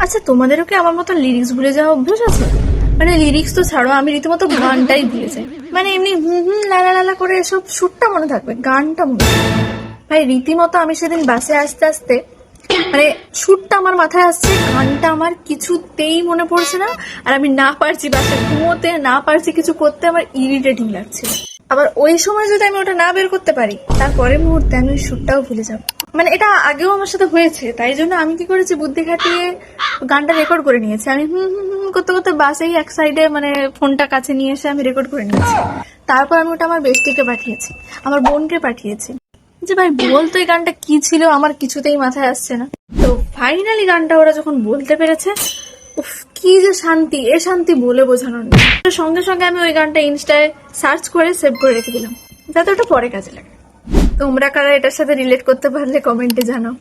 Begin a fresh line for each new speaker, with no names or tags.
আচ্ছা, তোমাদেরও কি আমার মতো লিরিক্স ভুলে যাওয়া অভ্যাস আছে? মানে লিরিক্স তো ছাড়ো, আমি রীতিমতো গানটাই ভুলে যাই। মানে এমনি হুম হুম লালা লালা করে এসব সুরটা মনে থাকবে, গানটা মনে থাকবে। ভাই রীতিমতো আমি সেদিন বাসে আসতে আসতে মানে সুরটা আমার মাথায় আসছে, গানটা আমার কিছুতেই মনে পড়ছে না। আর আমি না পারছি বাসে ঘুমোতে, না পারছি কিছু করতে, আমার ইরিটেটিং লাগছে। আবার ওই সময় যদি আমি ওটা না বের করতে পারি, তারপরের মুহূর্তে আমি ওই সুরটাও ভুলে যাবো। মানে এটা আগেও আমার সাথে হয়েছে, তাই জন্য আমি কি করেছি, বুদ্ধি খাটিয়ে গানটা রেকর্ড করে নিয়েছি। আমি হুম হুম হুম করতে করতে বাসেই এক সাইডে মানে ফোনটা কাছে নিয়ে এসে আমি রেকর্ড করে নিয়েছি। তারপর আমি ওটা আমার বেস্টিকে পাঠিয়েছি, আমার বোনকে পাঠিয়েছি, যে ভাই বলতো এই গানটা কি ছিল, আমার কিছুতেই মাথায় আসছে না। তো ফাইনালি গানটা ওরা যখন বলতে পেরেছে, উফ কি যে শান্তি, এ শান্তি বলে বোঝানোর নেই। সঙ্গে সঙ্গে আমি ওই গানটা ইনস্টায় সার্চ করে সেভ করে রেখে দিলাম, যাতে ওটা পরে কাজে লাগে। তোমরা কারা এটার সাথে রিলেট করতে পারলে কমেন্টে জানাও।